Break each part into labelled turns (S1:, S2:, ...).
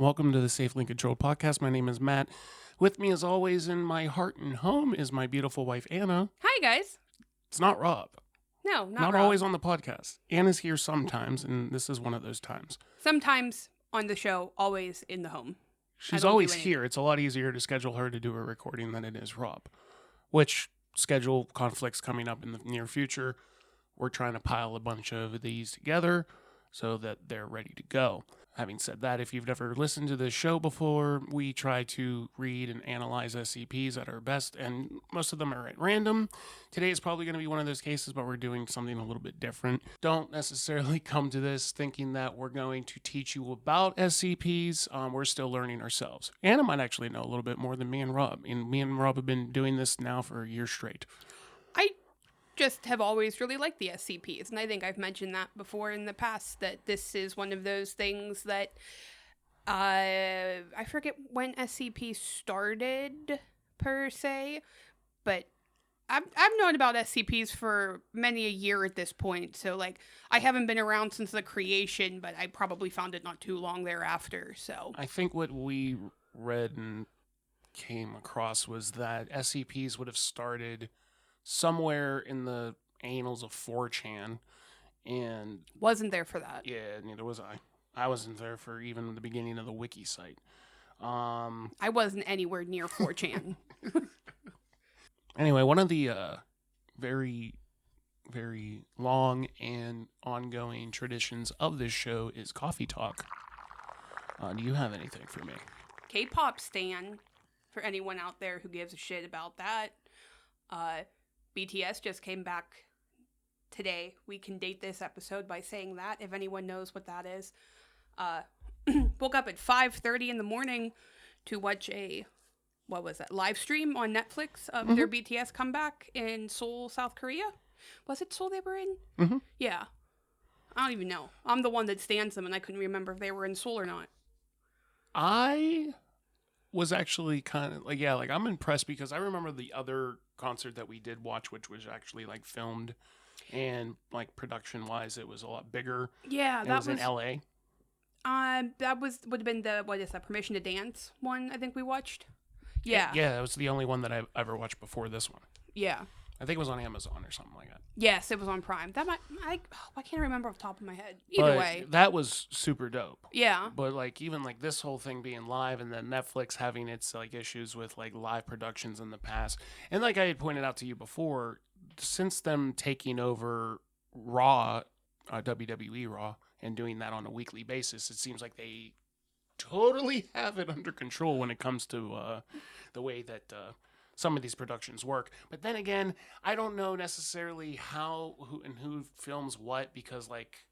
S1: welcome to the Safely Controlled Podcast. My name is Matt. With me, as always, in my heart and home is my beautiful wife, Anna.
S2: Hi, guys.
S1: It's not Rob.
S2: No,
S1: not
S2: Rob.
S1: always on the podcast. Anna's here sometimes, and this is one of those times.
S2: Sometimes on the show, always in the home.
S1: She's always here. It's a lot easier to schedule her to do a recording than it is Rob, which schedule conflicts coming up in the near future. We're trying to pile a bunch of these together so that they're ready to go. Having said that, if you've never listened to this show before, we try to read and analyze SCPs at our best, and most of them are at random. Today is probably going to be one of those cases, but we're doing something a little bit different. Don't necessarily come to this thinking that we're going to teach you about SCPs. We're still learning ourselves. Anna might actually know a little bit more than me and Rob, and me and Rob have been doing this now for a year straight.
S2: I just have always really liked the SCPs, and I think I've mentioned that before in the past, that this is one of those things that I forget when SCP started per se, but I've known about SCPs for many a year at this point, so like I haven't been around since the creation, but I probably found it not too long thereafter. So
S1: I think what we read and came across was that SCPs would have started somewhere in the annals of 4chan, and
S2: wasn't there for that.
S1: Yeah, neither was I. I wasn't there for even the beginning of the wiki site.
S2: I wasn't anywhere near 4chan.
S1: Anyway, one of the very, very long and ongoing traditions of this show is coffee talk. Do you have anything for me?
S2: K-pop stan, for anyone out there who gives a shit about that. BTS just came back today. We can date this episode by saying that, if anyone knows what that is. Woke up at 5:30 in the morning to watch a, live stream on Netflix of their BTS comeback in Seoul, South Korea. Was it Seoul they were in?
S1: Mm-hmm.
S2: Yeah. I don't even know. I'm the one that stands them, and I couldn't remember if they were in Seoul or not.
S1: I was actually kind of I'm impressed because I remember the other concert that we did watch, which was actually like filmed and like production wise, it was a lot bigger.
S2: Yeah,
S1: that was in LA.
S2: That would have been the Permission to Dance one I think we watched. Yeah.
S1: Yeah, that was the only one that I ever watched before this one.
S2: Yeah.
S1: I think it was on Amazon or something like that.
S2: Yes, it was on Prime. I can't remember off the top of my head. Either way.
S1: That was super dope.
S2: Yeah.
S1: But like even like this whole thing being live and then Netflix having its like issues with like live productions in the past. And like I had pointed out to you before, since them taking over Raw, WWE Raw, and doing that on a weekly basis, it seems like they totally have it under control when it comes to the way that some of these productions work. But then again, I don't know necessarily who films what, because like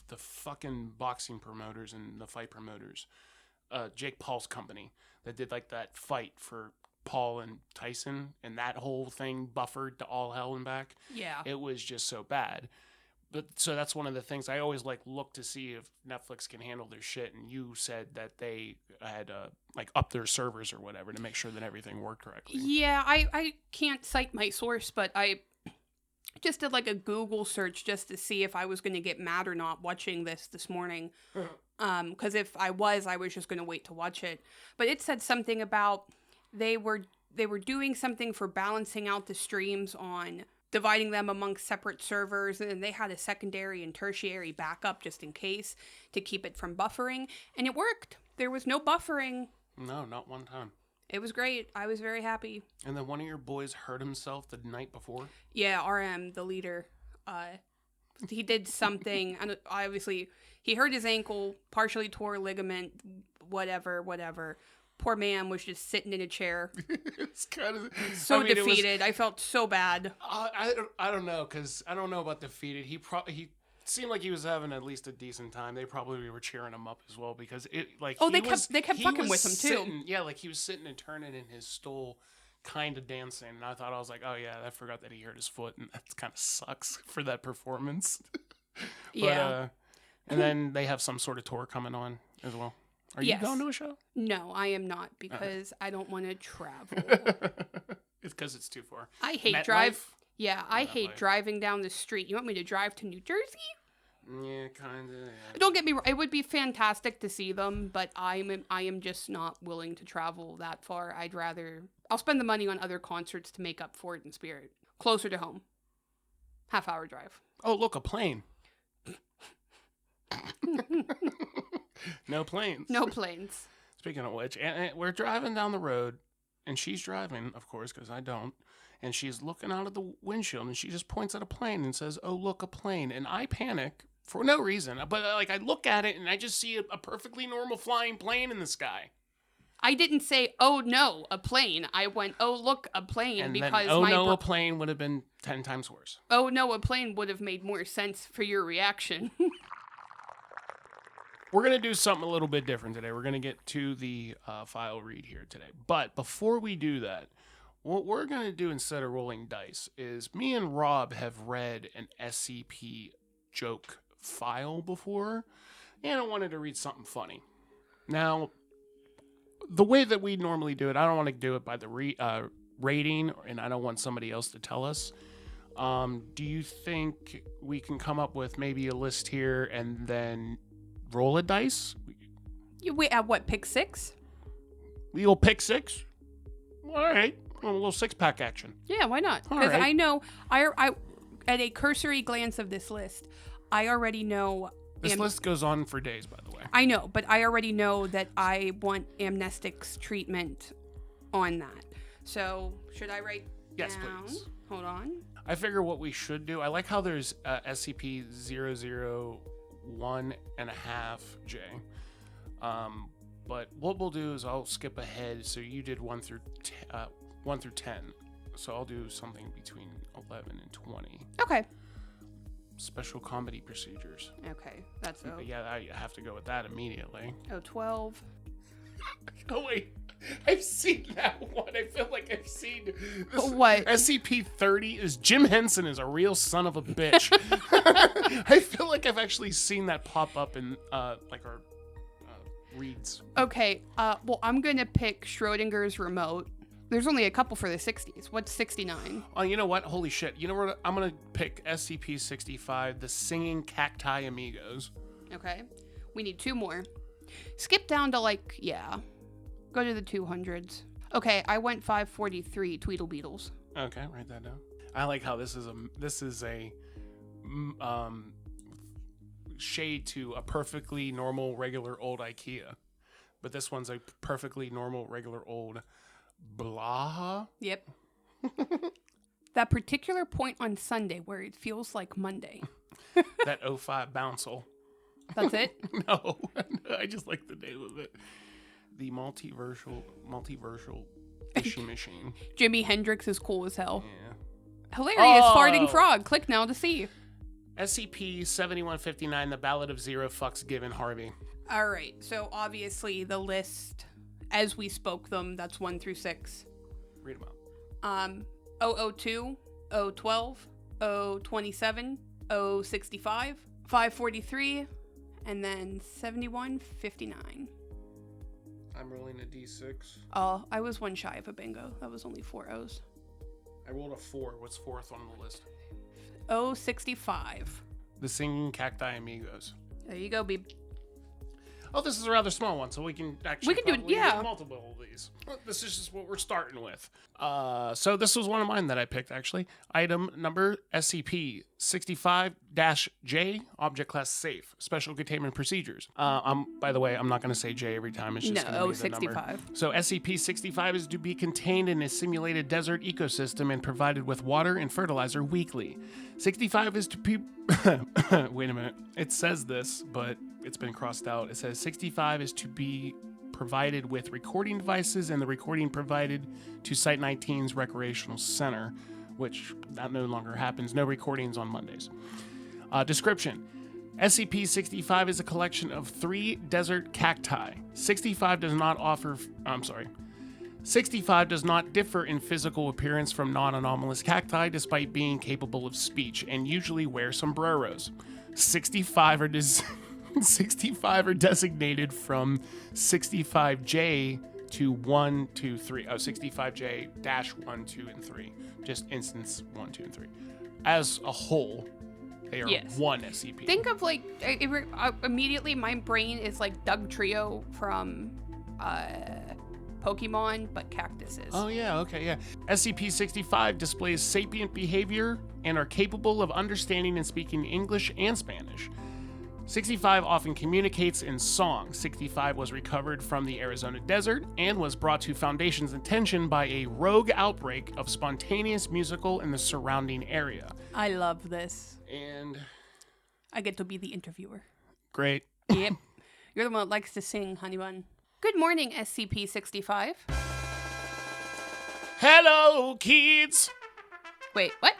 S1: the fucking boxing promoters and the fight promoters, Jake Paul's company that did like that fight for Paul and Tyson, and that whole thing buffered to all hell and back.
S2: Yeah.
S1: It was just so bad. But so that's one of the things I always like look to see if Netflix can handle their shit. And you said that they had like up their servers or whatever to make sure that everything worked correctly.
S2: Yeah, I can't cite my source, but I just did like a Google search just to see if I was going to get mad or not watching this morning. Because if I was just going to wait to watch it. But it said something about they were doing something for balancing out the streams on dividing them amongst separate servers, and they had a secondary and tertiary backup just in case to keep it from buffering, and it worked. There was no buffering.
S1: No, not one time.
S2: It was great. I was very happy.
S1: And then one of your boys hurt himself the night before?
S2: Yeah, RM, the leader. He did something, and obviously he hurt his ankle, partially tore ligament, whatever. Poor man was just sitting in a chair.
S1: It's kind of
S2: defeated. I felt so bad.
S1: I don't know, because I don't know about defeated. He seemed like he was having at least a decent time. They probably were cheering him up as well, because it like
S2: they kept fucking with him too.
S1: Yeah, like he was sitting and turning in his stool, kind of dancing, and I was like, oh yeah, I forgot that he hurt his foot, and that kind of sucks for that performance.
S2: Yeah.
S1: And then they have some sort of tour coming on as well. Are you going to a show?
S2: No, I am not, because I don't want to travel.
S1: It's because it's too far.
S2: I hate drive. Yeah, I hate driving down the street. You want me to drive to New Jersey?
S1: Yeah, kind of. Yeah.
S2: Don't get me wrong. It would be fantastic to see them, but I am just not willing to travel that far. I'll spend the money on other concerts to make up for it in spirit. Closer to home. Half-hour drive.
S1: Oh, look, a plane. No planes.
S2: No planes.
S1: Speaking of which, and we're driving down the road, and she's driving, of course, because I don't, and she's looking out of the windshield, and she just points at a plane and says, "Oh, look, a plane." And I panic for no reason, but I look at it, and I just see a perfectly normal flying plane in the sky.
S2: I didn't say, "Oh no, a plane." I went, "Oh look, a plane,"
S1: And
S2: because
S1: then, "Oh no, a plane" would have been 10 times worse.
S2: "Oh no, a plane" would have made more sense for your reaction.
S1: We're going to do something a little bit different today. We're going to get to the file read here today. But before we do that, what we're going to do instead of rolling dice is me and Rob have read an SCP joke file before, and I wanted to read something funny. Now, the way that we normally do it, I don't want to do it by the rating, and I don't want somebody else to tell us. Do you think we can come up with maybe a list here and then roll a dice?
S2: You wait at what, pick 6?
S1: We'll pick 6. All right, a little 6-pack action.
S2: Yeah, why not?
S1: All
S2: Because
S1: right.
S2: I know, I at a cursory glance of this list, I already know.
S1: This list goes on for days, by the way.
S2: I know, but I already know that I want amnestics treatment on that. So should I write
S1: Yes,
S2: down?
S1: please.
S2: Hold on.
S1: I figure what we should do, I like how there's SCP-001.5J. But what we'll do is I'll skip ahead. So you did 1 through 10. So I'll do something between 11 and 20.
S2: Okay.
S1: Special comedy procedures.
S2: Okay. That's
S1: Yeah, I have to go with that immediately.
S2: 12.
S1: Oh, wait. I've seen that one. I feel like I've seen this.
S2: What?
S1: SCP-30 is Jim Henson is a real son of a bitch. I feel like I've actually seen that pop up in like our reads.
S2: Okay. Well, I'm gonna pick Schrodinger's remote. There's only a couple for the 60s. What's 69?
S1: Oh, you know what? Holy shit. You know what? I'm going to pick SCP-65, the singing Cacti Amigos.
S2: Okay. We need 2 more. Skip down to go to the 200s. Okay, I went 543 Tweedle Beetles.
S1: Okay, write that down. I like how this is a shade to a perfectly normal, regular old IKEA. But this one's a perfectly normal, regular old Blaha?
S2: Yep. That particular point on Sunday where it feels like Monday.
S1: That 05 Bouncel.
S2: That's it?
S1: No, I just like the name of it. The multiversal fishy machine.
S2: Jimi Hendrix is cool as hell.
S1: Yeah.
S2: Hilarious farting frog. Click now to see.
S1: SCP-7159, the Ballad of Zero Fucks Given Harvey.
S2: All right. So obviously the list, as we spoke them, that's 1 through 6.
S1: Read them out.
S2: 002, 012, 027, 065, 543, and then 7159.
S1: I'm rolling a D6.
S2: Oh, I was 1 shy of a bingo. That was only 4 O's.
S1: I rolled a 4. What's 4th on the list?
S2: 065.
S1: The Singing Cacti Amigos.
S2: There you go, babe.
S1: Oh, this is a rather small one, so we can actually
S2: do it,
S1: probably
S2: yeah.
S1: do multiple of these. This is just what we're starting with. So this was one of mine that I picked, actually. Item number SCP-65-J, Object Class Safe, Special Containment Procedures. By the way, I'm not going to say J every time. It's just going to be the number.
S2: 65.
S1: So SCP-65 is to be contained in a simulated desert ecosystem and provided with water and fertilizer weekly. 65 is to be... Wait a minute. It says this, but it's been crossed out. It says 65 is to be provided with recording devices and the recording provided to Site 19's Recreational Center, which that no longer happens. No recordings on Mondays. Description. SCP-65 is a collection of 3 desert cacti. 65 does not differ in physical appearance from non-anomalous cacti despite being capable of speech and usually wear sombreros. 65 are designated from 65J to 1, 2, 3. 65J-1, 2, and 3. Just instance 1, 2, and 3. As a whole, They are
S2: Yes.
S1: one SCP.
S2: Think of like immediately my brain is like Doug Trio from Pokemon, but cactuses.
S1: Oh yeah, okay, yeah. SCP-65 displays sapient behavior and are capable of understanding and speaking English and Spanish. 65 often communicates in song. 65 was recovered from the Arizona desert and was brought to Foundation's attention by a rogue outbreak of spontaneous musical in the surrounding area.
S2: I love this.
S1: And
S2: I get to be the interviewer.
S1: great.
S2: Yep. You're the one that likes to sing, honey bun. Good morning, SCP-65.
S1: Hello, kids!
S2: Wait, what?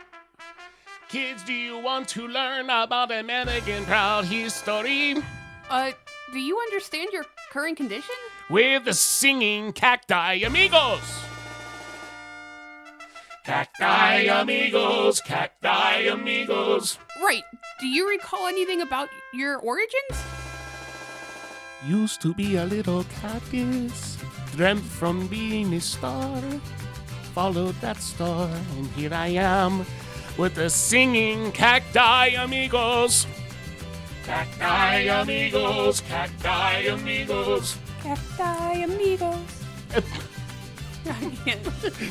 S1: Kids, do you want to learn about American proud history?
S2: Do you understand your current condition?
S1: With the singing Cacti Amigos! Cacti Amigos, Cacti Amigos.
S2: Right. Do you recall anything about your origins?
S1: Used to be a little cactus, dreamt from being a star. Followed that star, and here I am with the singing Cacti Amigos. Cacti Amigos, Cacti Amigos.
S2: Cacti Amigos.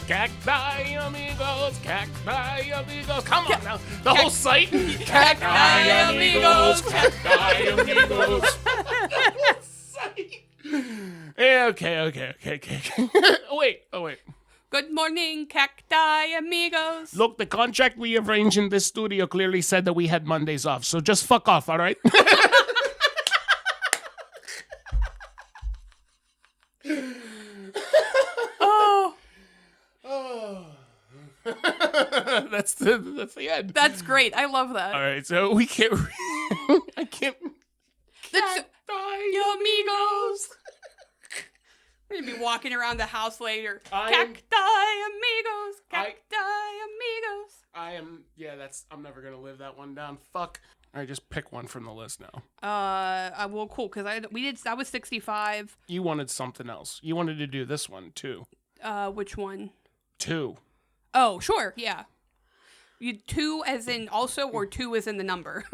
S1: Cacti Amigos, Cacti Amigos. Come on now, the whole site. Cacti
S2: Amigos,
S1: Cacti Amigos. Yeah, okay. Oh wait.
S2: Good morning, Cacti Amigos.
S1: Look, the contract we arranged in this studio clearly said that we had Mondays off, so just fuck off, all right? That's the end.
S2: That's great. I love that.
S1: All right, so we can't. I can't.
S2: That's
S1: Cacti
S2: Amigos. We're gonna be walking around the house later.
S1: I am-
S2: Cacti Amigos. Cacti Amigos.
S1: I am. Yeah, I'm never gonna live that one down. Fuck. All right, just pick one from the list now.
S2: Well, cool, because I was 65.
S1: You wanted something else. You wanted to do this one too.
S2: Which one?
S1: 2.
S2: Oh, sure, yeah. You 2 as in also, or 2 as in the number?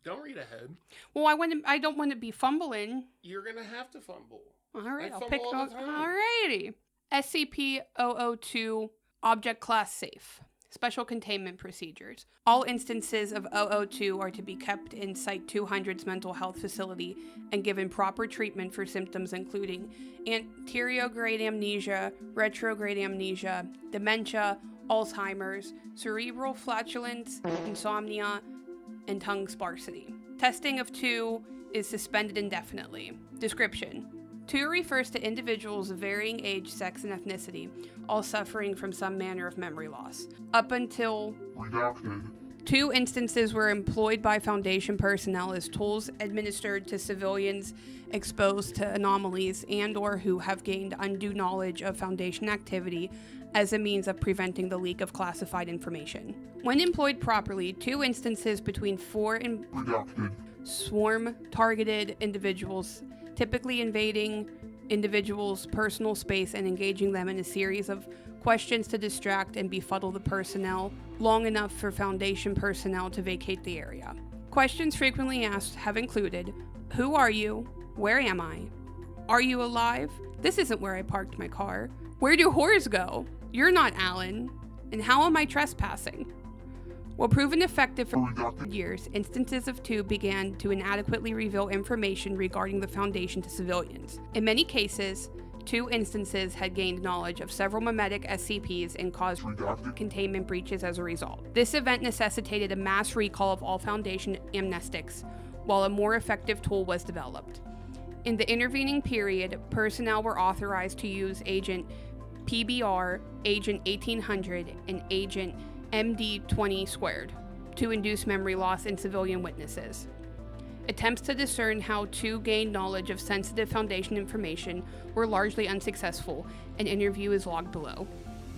S1: Don't read ahead.
S2: Well, I don't want to be fumbling.
S1: You're gonna have to fumble.
S2: All right,
S1: I
S2: I'll
S1: fumble
S2: pick.
S1: all the time.
S2: Alrighty. SCP-002 Object Class Safe. Special Containment Procedures. All instances of 002 are to be kept in Site-200's mental health facility and given proper treatment for symptoms including anterograde amnesia, retrograde amnesia, dementia, Alzheimer's, cerebral flatulence, insomnia, and tongue sparsity. Testing of 2 is suspended indefinitely. Description. 2 refers to individuals of varying age, sex, and ethnicity, all suffering from some manner of memory loss. Up until
S3: Redacted.
S2: 2 instances were employed by Foundation personnel as tools administered to civilians exposed to anomalies and/or who have gained undue knowledge of Foundation activity as a means of preventing the leak of classified information. When employed properly, 2 instances between 4 and
S3: Redacted.
S2: swarm-targeted individuals, typically invading individuals' personal space and engaging them in a series of questions to distract and befuddle the personnel long enough for Foundation personnel to vacate the area. Questions frequently asked have included, who are you? Where am I? Are you alive? This isn't where I parked my car. Where do whores go? You're not Alan. And how am I trespassing? While proven effective for years, instances of 2 began to inadequately reveal information regarding the Foundation to civilians. In many cases, 2 instances had gained knowledge of several memetic SCPs and caused containment breaches as a result. This event necessitated a mass recall of all Foundation amnestics, while a more effective tool was developed. In the intervening period, personnel were authorized to use Agent PBR, Agent 1800, and Agent MD-20 squared to induce memory loss in civilian witnesses. Attempts to discern how 2 gained knowledge of sensitive Foundation information were largely unsuccessful. An interview is logged below.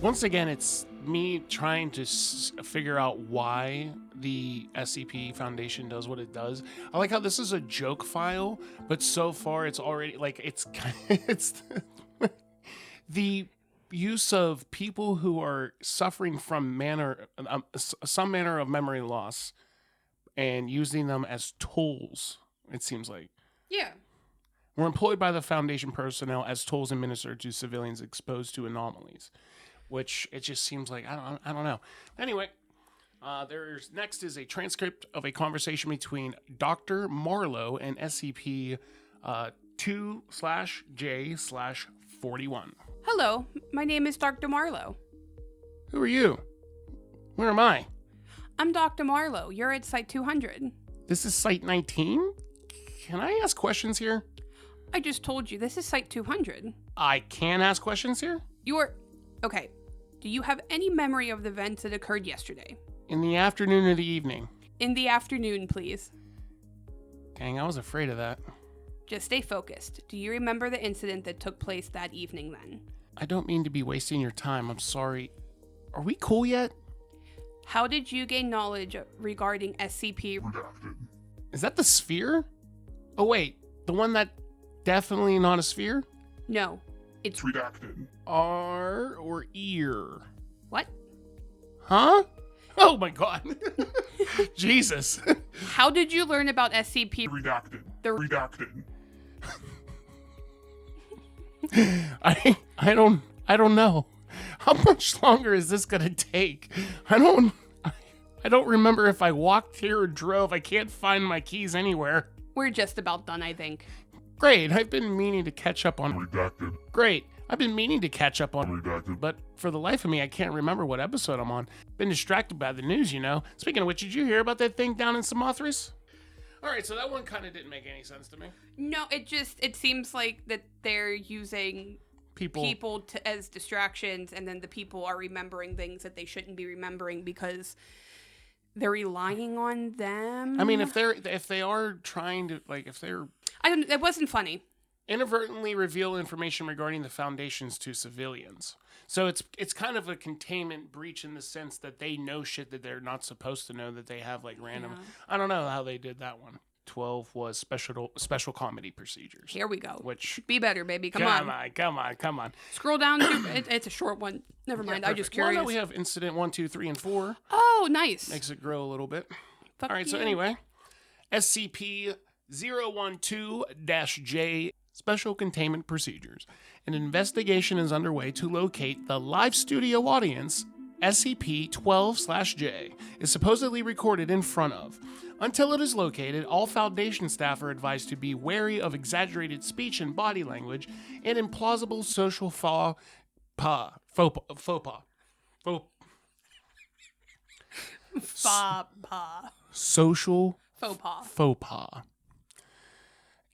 S1: Once again, it's me trying to figure out why the SCP Foundation does what it does. I like how this is a joke file, but so far it's already like it's the use of people who are suffering from some manner of memory loss and using them as tools, it seems like.
S2: Yeah.
S1: Were employed by the Foundation personnel as tools administered to civilians exposed to anomalies, which it just seems like, I don't know. Anyway, next is a transcript of a conversation between Dr. Marlowe and SCP 2/J/41.
S2: Hello, my name is Dr. Marlowe.
S1: Who are you? Where am I?
S2: I'm Dr. Marlowe. You're at Site 200.
S1: This is Site 19? Can I ask questions here?
S2: I just told you, this is Site 200.
S1: I can ask questions here?
S2: Okay. Do you have any memory of the events that occurred yesterday?
S1: In the afternoon or the evening?
S2: In the afternoon, please.
S1: Dang, I was afraid of that.
S2: Just stay focused. Do you remember the incident that took place that evening then?
S1: I don't mean to be wasting your time. I'm sorry. Are we cool yet?
S2: How did you gain knowledge regarding SCP?
S3: Redacted.
S1: Is that the sphere? Oh, wait. The one that definitely not a sphere?
S2: No. It's
S3: Redacted.
S1: R or ear?
S2: What?
S1: Huh? Oh my god. Jesus.
S2: How did you learn about SCP?
S3: Redacted. Redacted.
S1: I don't know. How much longer is this gonna take? I don't remember if I walked here or drove. I can't find my keys anywhere.
S2: We're just about done, I think.
S1: Great. I've been meaning to catch up on.
S3: Redacted.
S1: Great. I've been meaning to catch up on.
S3: Redacted.
S1: But for the life of me, I can't remember what episode I'm on. Been distracted by the news, you know. Speaking of which, did you hear about that thing down in Samothrace? All right, so that one kind of didn't make any sense to me.
S2: No, it seems like that they're using people as distractions, and then the people are remembering things that they shouldn't be remembering because they're relying on them.
S1: I mean, if they are trying to, like, if they're...
S2: It wasn't funny.
S1: Inadvertently reveal information regarding the Foundations to civilians. So it's kind of a containment breach in the sense that they know shit that they're not supposed to know, that they have, like, random...
S2: Yeah.
S1: I don't know how they did that one. 12 was special comedy procedures.
S2: Here we go.
S1: Which...
S2: Be better, baby. Come on. Scroll down to... it's a short one. Never mind. I'm just curious.
S1: Well, no, we have Incident 1, 2, 3, and 4.
S2: Oh, nice.
S1: Makes it grow a little bit.
S2: Fuck
S1: All right, so
S2: yeah.
S1: anyway, SCP-012-J Special Containment Procedures. An investigation is underway to locate the live studio audience SCP-12/J is supposedly recorded in front of. Until it is located, all Foundation staff are advised to be wary of exaggerated speech and body language and implausible social faux pas. Social
S2: Faux pas.
S1: faux pas.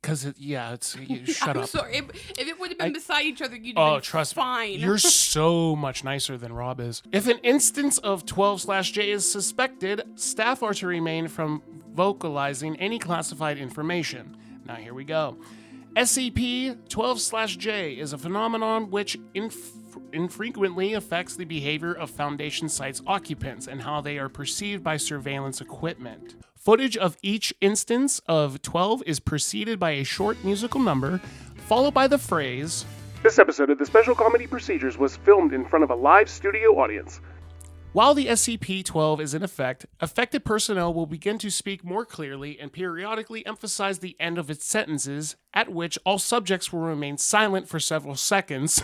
S1: Because shut
S2: I'm
S1: up.
S2: sorry. If it would have been beside each other, you'd have
S1: Oh,
S2: been
S1: trust
S2: fine.
S1: me. You're so much nicer than Rob is. If an instance of 12/J is suspected, staff are to remain from vocalizing any classified information. Now, here we go. SCP-12/J is a phenomenon which infrequently affects the behavior of Foundation sites occupants and how they are perceived by surveillance equipment. Footage of each instance of 12 is preceded by a short musical number, followed by the phrase, "This episode of the Special Comedy Procedures was filmed in front of a live studio audience." While the SCP-12 is in effect, affected personnel will begin to speak more clearly and periodically emphasize the end of its sentences, at which all subjects will remain silent for several seconds,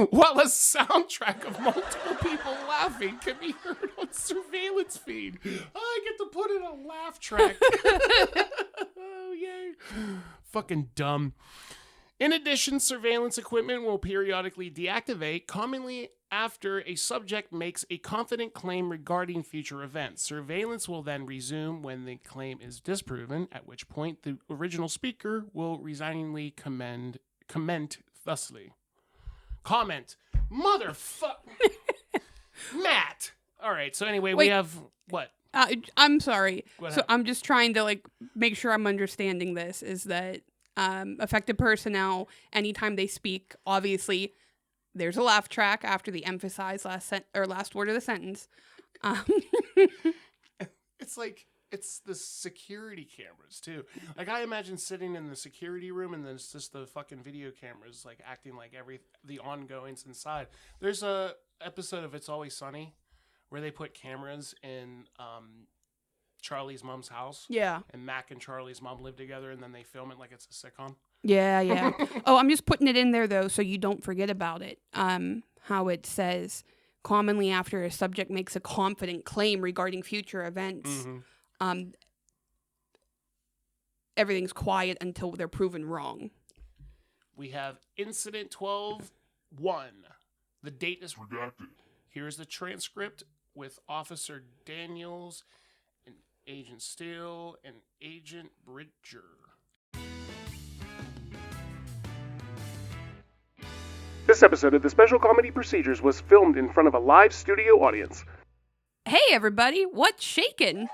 S1: while a soundtrack of multiple people laughing can be heard on surveillance feed. I get to put in a laugh track. Oh, yay. Fucking dumb. In addition, surveillance equipment will periodically deactivate, commonly after a subject makes a confident claim regarding future events. Surveillance will then resume when the claim is disproven, at which point the original speaker will resigningly comment thusly. Comment. Motherfuck. Matt. All right, so anyway,
S2: Wait.
S1: we have what?
S2: I'm sorry.
S1: What
S2: So
S1: happened?
S2: I'm just trying to make sure I'm understanding this. Is that affected personnel, anytime they speak, obviously there's a laugh track after the emphasized last word of the sentence.
S1: It's the security cameras too. Like, I imagine sitting in the security room and then it's just the fucking video cameras like acting like the ongoings inside. There's a episode of It's Always Sunny where they put cameras in Charlie's mom's house.
S2: Yeah.
S1: And Mac and Charlie's mom live together, and then they film it like it's a sitcom.
S2: Yeah. Oh, I'm just putting it in there, though, so you don't forget about it. How it says, commonly after a subject makes a confident claim regarding future events, everything's quiet until they're proven wrong.
S1: We have Incident 12-1. The date is
S3: Redacted.
S1: Here's the transcript with Officer Daniels and Agent Steele and Agent Bridger. This episode of the Special Comedy Procedures was filmed in front of a live studio audience.
S2: Hey, everybody, what's shaking?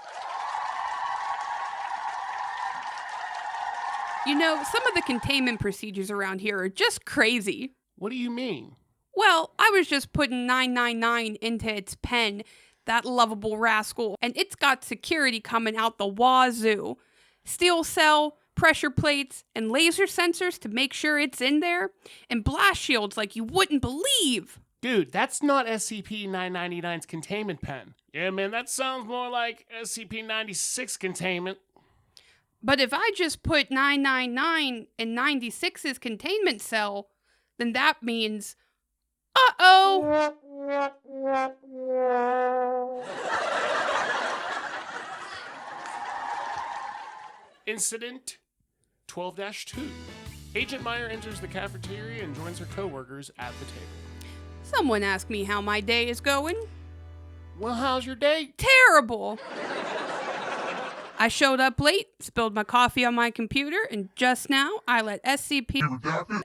S2: You know, some of the containment procedures around here are just crazy.
S1: What do you mean?
S2: Well, I was just putting 999 into its pen, that lovable rascal, and it's got security coming out the wazoo. Steel cell, pressure plates, and laser sensors to make sure it's in there, and blast shields like you wouldn't believe.
S1: Dude, that's not SCP-999's containment pen. Yeah, man, that sounds more like SCP-96 containment.
S2: But if I just put 999 in 96's containment cell, then that means, uh-oh.
S1: Incident 12-2. Agent Meyer enters the cafeteria and joins her coworkers at the table.
S2: Someone asked me how my day is going.
S1: Well, how's your day?
S2: Terrible. I showed up late, spilled my coffee on my computer, and just now I let SCP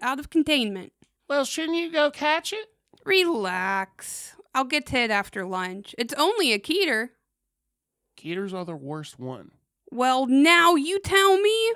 S2: out of containment.
S1: Well, shouldn't you go catch it?
S2: Relax. I'll get to it after lunch. It's only a Keter.
S1: Keters are the worst one.
S2: Well, now you tell me.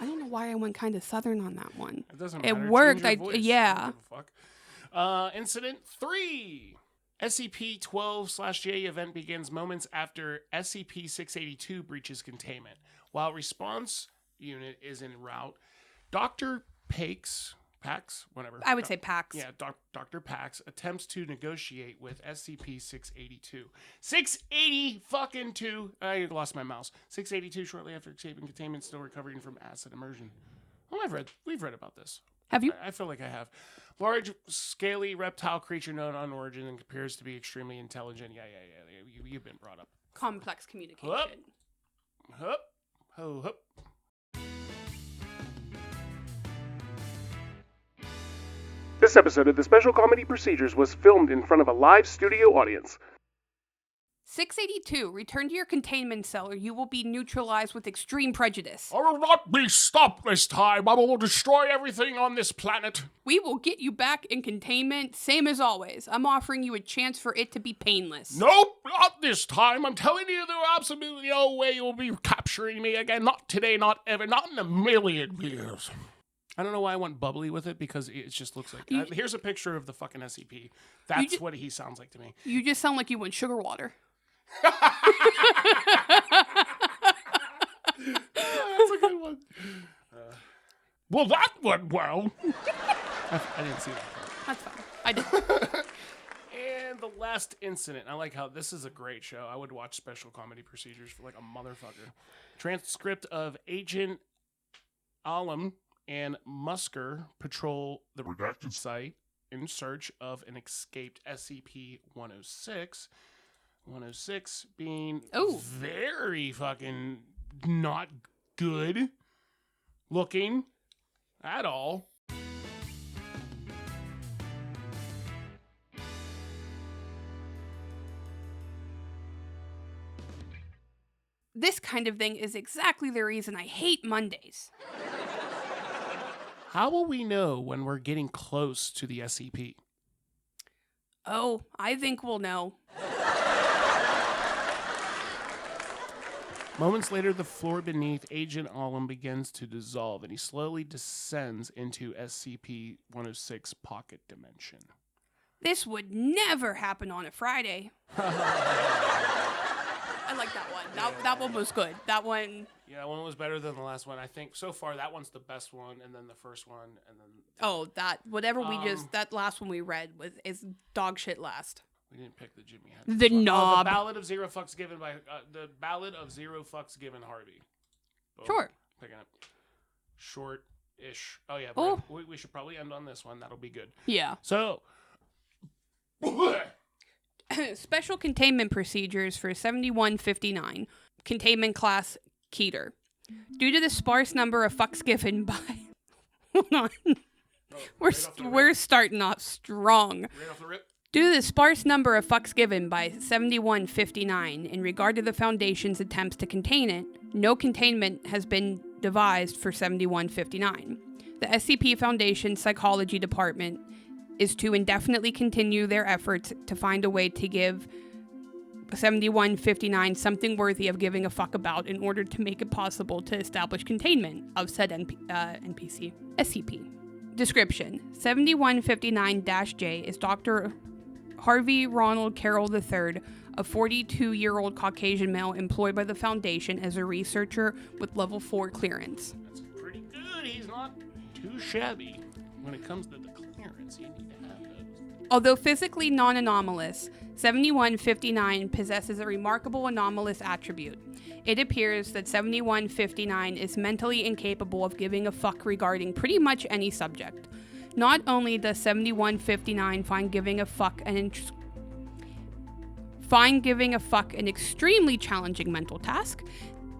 S2: I don't know why I went kind of southern on that one.
S1: It doesn't
S2: It
S1: matter.
S2: worked.
S1: Change your voice.
S2: Yeah.
S1: I don't give a fuck. Incident 3. SCP-12/J event begins moments after SCP-682 breaches containment. While response unit is en route, Dr. Pax, whatever.
S2: I would say Pax.
S1: Yeah, Dr. Pax attempts to negotiate with SCP-682. 680 fucking 2. I lost my mouse. 682 shortly after escaping containment, still recovering from acid immersion. Oh, we've read about this.
S2: Have you?
S1: I feel like I have. Large, scaly reptile creature known on origin and appears to be extremely intelligent. Yeah. You've been brought up.
S2: Complex communication.
S1: Hup. Ho, hup. This episode of the Special Comedy Procedures was filmed in front of a live studio audience.
S2: 682, return to your containment cell or you will be neutralized with extreme prejudice.
S1: I will not be stopped this time. I will destroy everything on this planet.
S2: We will get you back in containment, same as always. I'm offering you a chance for it to be painless.
S1: Nope, not this time. I'm telling you, there are absolutely no way you'll be capturing me again. Not today, not ever, not in a million years. I don't know why I went bubbly with it, because it just looks like... here's a picture of the fucking SCP. That's what he sounds like to me.
S2: You just sound like you want sugar water.
S1: That's a good one. Well, that went well. I didn't see that part.
S2: That's fine. I did.
S1: And the last incident. I like how this is a great show. I would watch Special Comedy Procedures for like a motherfucker. Transcript of Agent Alum and Musker patrol the redacted site in search of an escaped SCP-106. 106 being very fucking not good looking at all.
S2: This kind of thing is exactly the reason I hate Mondays.
S1: How will we know when we're getting close to the SCP?
S2: Oh, I think we'll know.
S1: Moments later, the floor beneath Agent Alum begins to dissolve, and he slowly descends into SCP-106 pocket dimension.
S2: This would never happen on a Friday. I like that one. That one was good. That one.
S1: Yeah, that one was better than the last one. I think so far that one's the best one, and then the first one, and then.
S2: Oh, that last one we read is dog shit last.
S1: We didn't pick the Jimmy Hendrix.
S2: The
S1: one.
S2: knob.
S1: The Ballad of Zero Fucks Given by the Ballad of Zero Fucks Given Harvey. Boom.
S2: Sure.
S1: Picking up short-ish. Oh yeah.
S2: Oh.
S1: We should probably end on this one. That'll be good.
S2: Yeah.
S1: So.
S2: Special containment procedures for 7159. Containment class Keter. Due to the sparse number of fucks given by. Hold on. We're starting off strong.
S1: Right off the rip.
S2: Due to the sparse number of fucks given by 7159 in regard to the Foundation's attempts to contain it, no containment has been devised for 7159. The SCP Foundation Psychology Department is to indefinitely continue their efforts to find a way to give 7159 something worthy of giving a fuck about in order to make it possible to establish containment of said NPC. SCP. Description. 7159-J is Dr. Harvey Ronald Carroll III, a 42-year-old Caucasian male employed by the Foundation as a researcher with level 4 clearance.
S1: That's pretty good. He's not too shabby. When it comes to the clearance, you need to have those.
S2: Although physically non-anomalous, 7159 possesses a remarkable anomalous attribute. It appears that 7159 is mentally incapable of giving a fuck regarding pretty much any subject. Not only does 7159 find giving a fuck an extremely challenging mental task,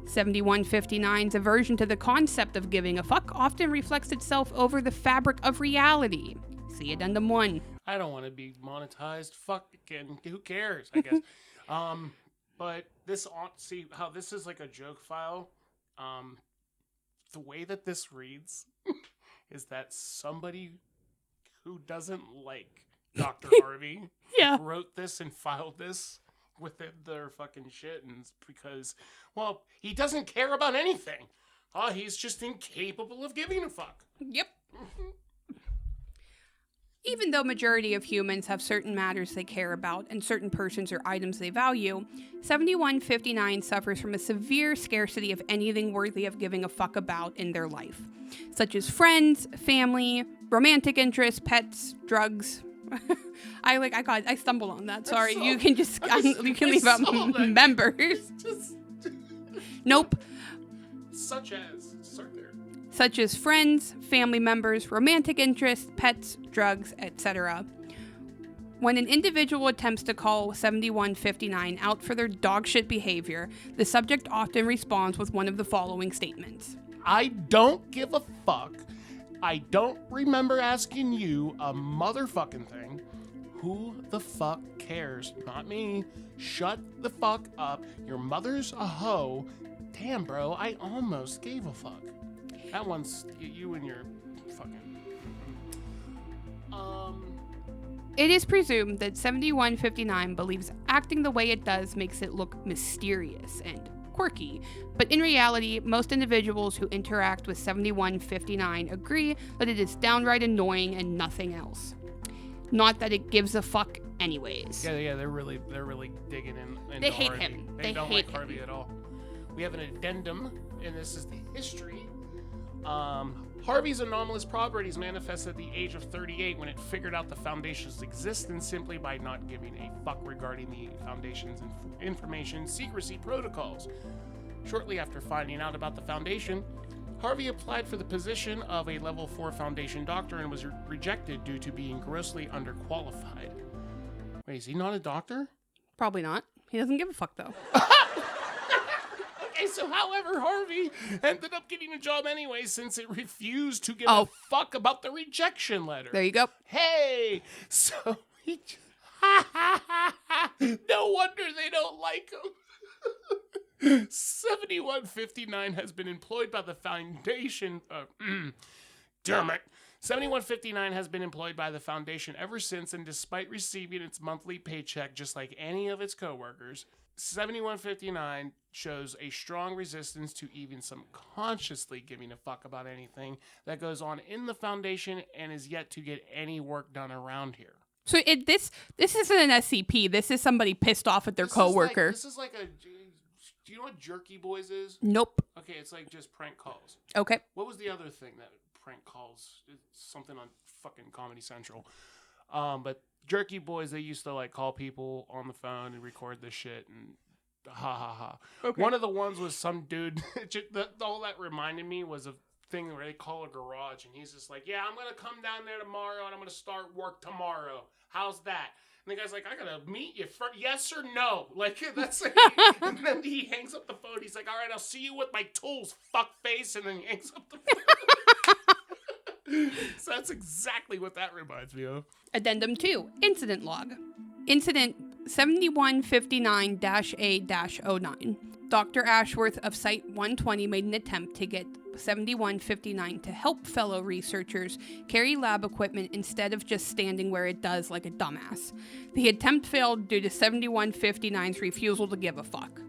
S2: 7159's aversion to the concept of giving a fuck often reflects itself over the fabric of reality. See Addendum 1.
S1: I don't want to be monetized. Fuck again. Who cares? I guess. But see how this is like a joke file. The way that this reads is that somebody who doesn't like Dr. Harvey wrote this and filed this with their fucking shit, and it's because, well, he doesn't care about anything. He's just incapable of giving a fuck.
S2: Yep. Even though majority of humans have certain matters they care about and certain persons or items they value, 7159 suffers from a severe scarcity of anything worthy of giving a fuck about in their life, such as friends, family, romantic interests, pets, drugs. I stumbled on that. Sorry, you can leave out members. Nope. Such as friends, family members, romantic interests, pets, drugs, etc. When an individual attempts to call 7159 out for their dogshit behavior, the subject often responds with one of the following statements.
S1: I don't give a fuck. I don't remember asking you a motherfucking thing. Who the fuck cares? Not me. Shut the fuck up. Your mother's a hoe. Damn, bro, I almost gave a fuck. That one's you and your fucking...
S2: It is presumed that 7159 believes acting the way it does makes it look mysterious and quirky, but in reality, most individuals who interact with 7159 agree that it is downright annoying and nothing else. Not that it gives a fuck anyways.
S1: Yeah, they're really digging in.
S2: They hate
S1: Harvey.
S2: him.
S1: They don't like Harvey at all. We have an addendum, and this is the history. Harvey's anomalous properties manifest at the age of 38 when it figured out the Foundation's existence simply by not giving a fuck regarding the Foundation's information secrecy protocols. Shortly after finding out about the Foundation, Harvey applied for the position of a level 4 Foundation doctor and was rejected due to being grossly underqualified. Wait, is he not a doctor?
S2: Probably not. He doesn't give a fuck, though.
S1: Okay, so however, Harvey ended up getting a job anyway since it refused to give a fuck about the rejection letter.
S2: There you go.
S1: Hey! So he... No wonder they don't like him. 7159 has been employed by the Foundation... damn it. 7159 has been employed by the Foundation ever since, and despite receiving its monthly paycheck just like any of its coworkers, 7159 shows a strong resistance to even some consciously giving a fuck about anything that goes on in the Foundation and is yet to get any work done around here.
S2: So this isn't an SCP. This is somebody pissed off at their coworker.
S1: This is like a Do you know what Jerky Boys is?
S2: Nope.
S1: Okay, it's like just prank calls.
S2: Okay.
S1: What was the other thing that prank calls? It's something on fucking Comedy Central. But Jerky Boys, they used to like call people on the phone and record this shit and ha ha ha.
S2: Okay.
S1: One of the ones was some dude. All that reminded me was a thing where they call a garage and he's just like, yeah, I'm gonna come down there tomorrow and I'm gonna start work tomorrow. How's that? And the guy's like, I gotta meet you for yes or no. Like, that's like, and then he hangs up the phone. He's like, all right, I'll see you with my tools, fuck face. And then he hangs up the phone. So that's exactly what that reminds me of.
S2: Addendum 2, Incident Log. Incident 7159-A-09. Dr. Ashworth of Site 120 made an attempt to get 7159 to help fellow researchers carry lab equipment instead of just standing where it does like a dumbass. The attempt failed due to 7159's refusal to give a fuck.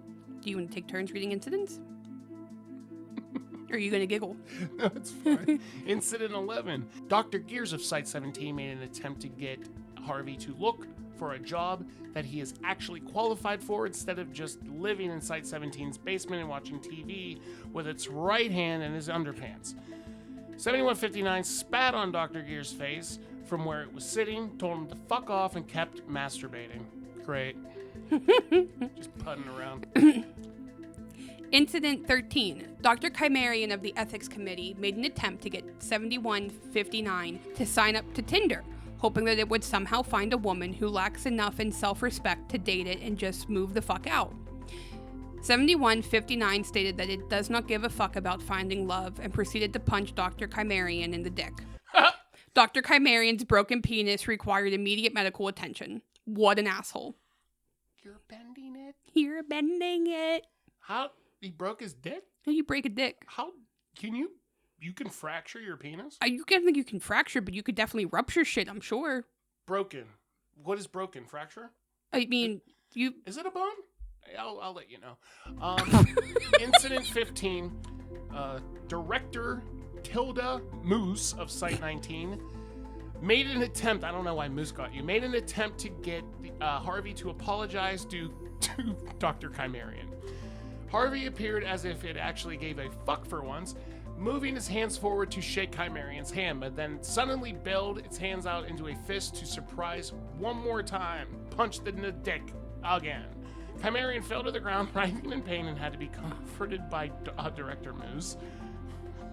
S2: Do you want to take turns reading incidents? Or are you going to giggle?
S1: No, it's fine. Incident 11. Dr. Gears of Site 17 made an attempt to get Harvey to look for a job that he is actually qualified for instead of just living in Site 17's basement and watching TV with its right hand in his underpants. 7159 spat on Dr. Gears' face from where it was sitting, told him to fuck off, and kept masturbating. Great. Just putting around.
S2: Incident 13. Dr. Chimerian of the Ethics Committee made an attempt to get 7159 to sign up to Tinder, hoping that it would somehow find a woman who lacks enough in self-respect to date it and just move the fuck out. 7159 stated that it does not give a fuck about finding love and proceeded to punch Dr. Chimerian in the dick. Dr. Chimerian's broken penis required immediate medical attention. What an asshole.
S1: You're bending it?
S2: You're bending it.
S1: How? He broke his dick?
S2: How do you break a dick?
S1: How? Can you can fracture your penis?
S2: I don't think you can fracture, but you could definitely rupture shit, I'm sure.
S1: Broken. What is broken? Fracture?
S2: I mean, you...
S1: Is it a bone? I'll let you know. Incident 15. Director Tilda Moose of Site 19 made an attempt, I don't know why Moose got you, made an attempt to get Harvey to apologize to Dr. Chimerian. Harvey appeared as if it actually gave a fuck for once, moving his hands forward to shake Chimerian's hand, but then suddenly bailed its hands out into a fist to surprise one more time, punched in the dick again. Chimerian fell to the ground, writhing in pain, and had to be comforted by Director Moose.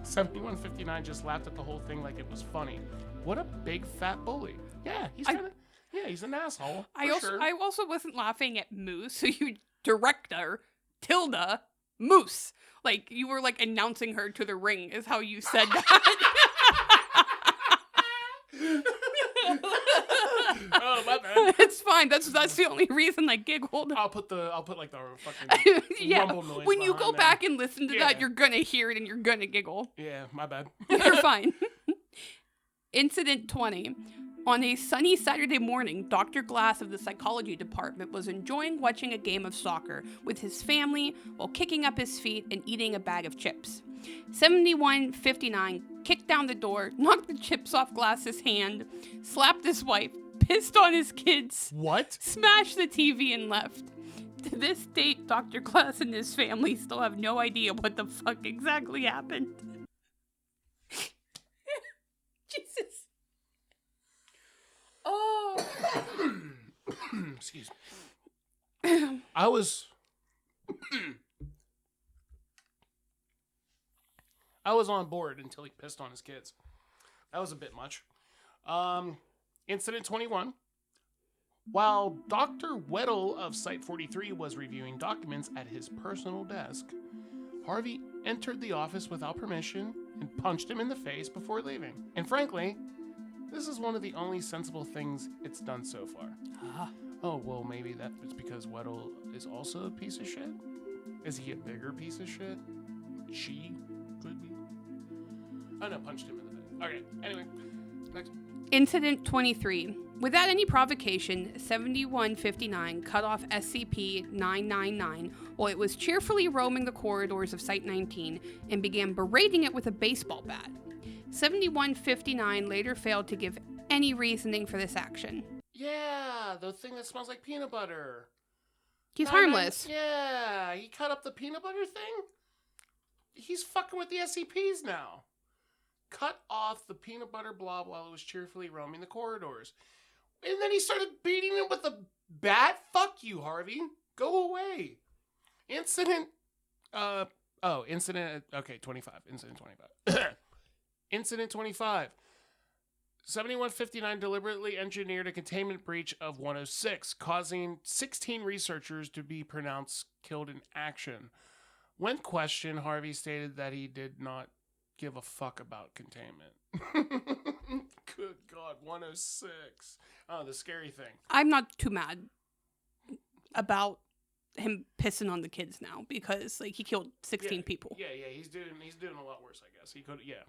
S1: 7159 just laughed at the whole thing like it was funny. What a big fat bully. Yeah, he's an asshole.
S2: I also wasn't laughing at Moose, so you Director Tilda Moose. Like, you were, like, announcing her to the ring is how you said that.
S1: Oh, my bad.
S2: It's fine. That's the only reason I giggled.
S1: I'll put like the fucking
S2: yeah,
S1: rumble noise
S2: when you go
S1: behind
S2: back
S1: there.
S2: and listen to that, you're gonna hear it and you're gonna giggle.
S1: Yeah, my bad.
S2: You're fine. Incident 20. On a sunny Saturday morning, Dr. Glass of the psychology department was enjoying watching a game of soccer with his family while kicking up his feet and eating a bag of chips. 7159 kicked down the door, knocked the chips off Glass's hand, slapped his wife, pissed on his kids,
S1: What?
S2: smashed the TV, and left. To this date, Dr. Glass and his family still have no idea what the fuck exactly happened. Jesus. Oh.
S1: Excuse me. I was on board until he pissed on his kids. That was a bit much. Incident 21. While Dr. Weddle of Site 43 was reviewing documents at his personal desk, Harvey entered the office without permission and punched him in the face before leaving. And frankly, this is one of the only sensible things it's done so far. Oh, well, maybe that was because Weddle is also a piece of shit? Is he a bigger piece of shit? She could be. Oh, no, punched him in the face. Okay, anyway, next.
S2: Incident 23. Without any provocation, 7159 cut off SCP-999 while it was cheerfully roaming the corridors of Site 19 and began berating it with a baseball bat. 7159 later failed to give any reasoning for this action.
S1: Yeah, the thing that smells like peanut butter.
S2: He's harmless.
S1: Yeah, he cut up the peanut butter thing. He's fucking with the SCPs now. Cut off the peanut butter blob while it was cheerfully roaming the corridors. And then he started beating him with a bat. Fuck you, Harvey. Go away. Incident. Incident. Okay, 25. Incident 25. Incident 25. 7159 deliberately engineered a containment breach of 106, causing 16 researchers to be pronounced killed in action. When questioned, Harvey stated that he did not give a fuck about containment. Good God, 106. Oh, the scary thing.
S2: I'm not too mad about him pissing on the kids now because like he killed 16 people.
S1: Yeah, he's doing a lot worse, I guess. He could, yeah.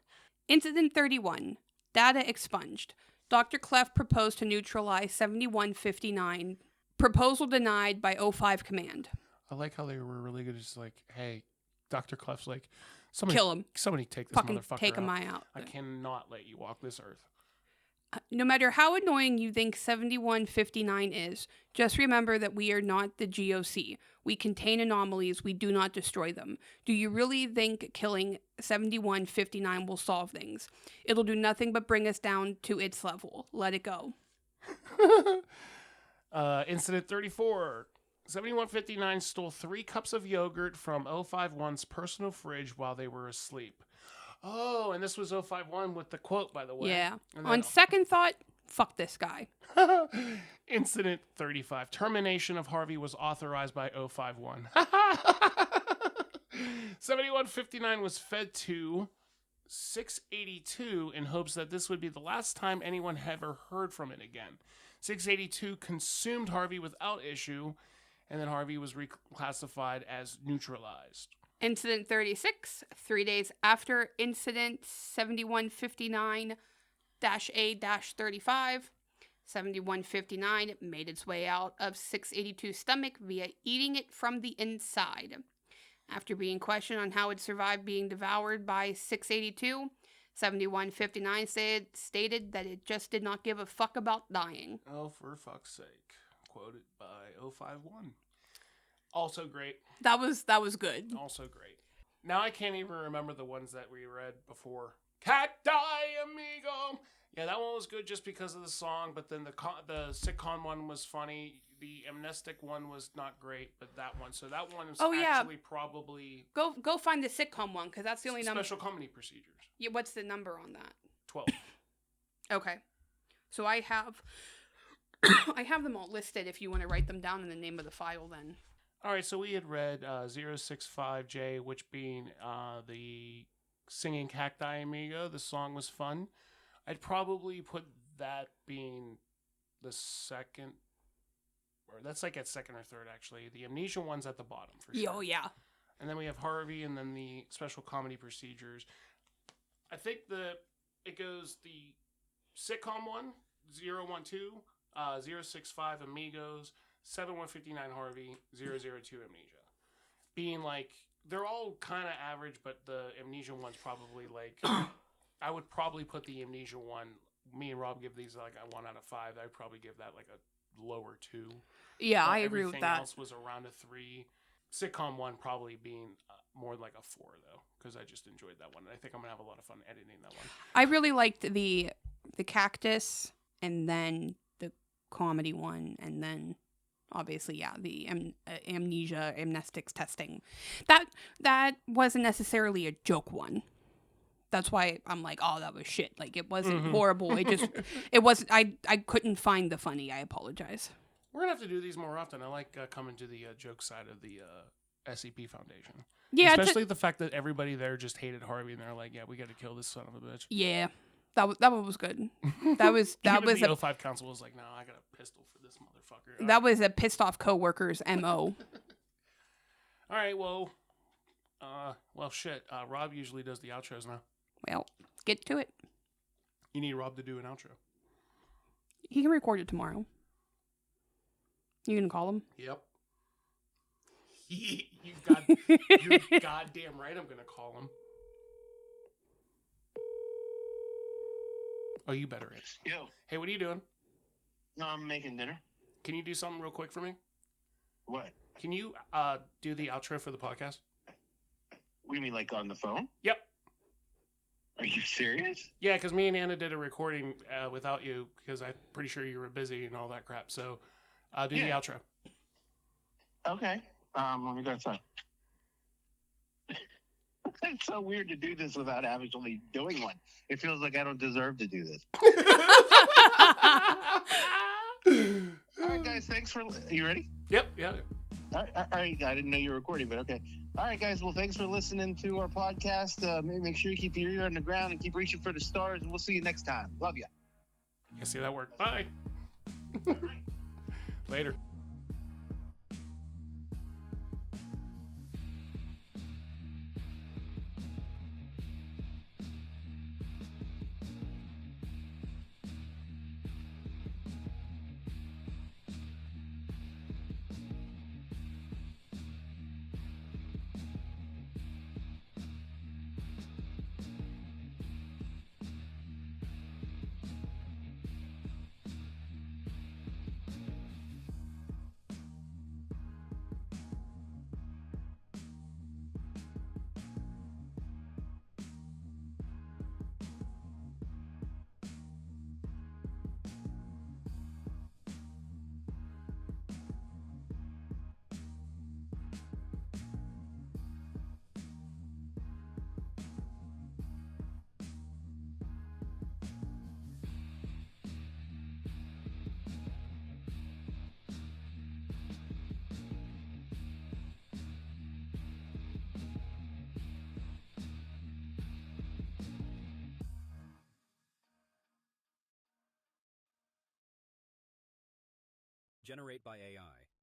S2: Incident 31. Data expunged. Dr. Clef proposed to neutralize 7159. Proposal denied by O5 command.
S1: I like how they were really good. Just like, hey, Dr. Clef's like, somebody
S2: Kill him.
S1: Somebody take this
S2: Fucking
S1: motherfucker
S2: take him
S1: out.
S2: out.
S1: I cannot let you walk this earth.
S2: No matter how annoying you think 7159 is, just remember that we are not the GOC. We contain anomalies, we do not destroy them. Do you really think killing 7159 will solve things? It'll do nothing but bring us down to its level. Let it go.
S1: Incident 34. 7159 stole 3 cups of yogurt from 051's personal fridge while they were asleep. Oh, and this was 051 with the quote, by the way.
S2: Yeah.
S1: Then,
S2: On second thought, fuck this guy.
S1: Incident 35. Termination of Harvey was authorized by 051. 7159 was fed to 682 in hopes that this would be the last time anyone ever heard from it again. 682 consumed Harvey without issue, and then Harvey was reclassified as neutralized.
S2: Incident 36, 3 days after Incident 7159-A-35, 7159 made its way out of 682's stomach via eating it from the inside. After being questioned on how it survived being devoured by 682, 7159 stated that it just did not give a fuck about dying.
S1: Oh, for fuck's sake. Quoted by 051. Also great.
S2: That was good.
S1: Also great. Now I can't even remember the ones that we read before. Cacti Amigo. Yeah, that one was good just because of the song, but then the sitcom one was funny. The amnestic one was not great, but that one. So that one is actually probably...
S2: Go find the sitcom one, because that's the only number.
S1: Special comedy procedures.
S2: Yeah, what's the number on that?
S1: 12.
S2: Okay. So I have them all listed if you want to write them down in the name of the file then.
S1: All right, so we had read 065J, which being the singing Cacti Amigo. The song was fun. I'd probably put that being the second, or that's like at second or third, actually. The Amnesia one's at the bottom, for sure.
S2: Oh, yeah.
S1: And then we have Harvey, and then the special comedy procedures. I think it goes the sitcom one, 012, 065 Amigos, 7159 Harvey, 002 Amnesia. Being like, they're all kind of average, but the Amnesia one's probably like, I would probably put the Amnesia one, me and Rob give these like a 1 out of 5. I'd probably give that like a lower 2.
S2: Yeah, I agree with that.
S1: Everything else was around a 3. Sitcom one probably being more like a 4 though, because I just enjoyed that one. And I think I'm gonna have a lot of fun editing that one.
S2: I really liked the cactus, and then the comedy one, and then obviously, yeah, the amnesia amnestics testing. That wasn't necessarily a joke one. That's why I'm like, oh, that was shit. Like, it wasn't horrible. It just, it wasn't, I couldn't find the funny. I apologize.
S1: We're going to have to do these more often. I like coming to the joke side of the SCP Foundation.
S2: Yeah.
S1: Especially the fact that everybody there just hated Harvey, and they're like, yeah, we got to kill this son of a bitch.
S2: Yeah. That one was good. That was
S1: the 05 council was like, no, I got a pistol for this motherfucker.
S2: That was a pissed off coworker's MO.
S1: All right, well, shit. Rob usually does the outros now.
S2: Well, get to it.
S1: You need Rob to do an outro.
S2: He can record it tomorrow. You can call him?
S1: Yep. You're goddamn right I'm going to call him. Oh, you better it.
S4: Yo.
S1: Hey, what are you doing?
S4: No, I'm making dinner.
S1: Can you do something real quick for me?
S4: What?
S1: Can you do the outro for the podcast?
S4: What do you mean, like on the phone?
S1: Yep.
S4: Are you serious?
S1: Yeah, because me and Anna did a recording without you because I'm pretty sure you were busy and all that crap. So do the outro.
S4: Okay. Let me go outside. It's so weird to do this without actually doing one. It feels like I don't deserve to do this. All right, guys. Thanks for... You ready?
S1: Yep. Yeah.
S4: All right. I didn't know you were recording, but okay. All right, guys. Well, thanks for listening to our podcast. Make sure you keep your ear on the ground and keep reaching for the stars. And we'll see you next time. Love you.
S1: You see that work? Bye. Later.
S5: Generate by AI.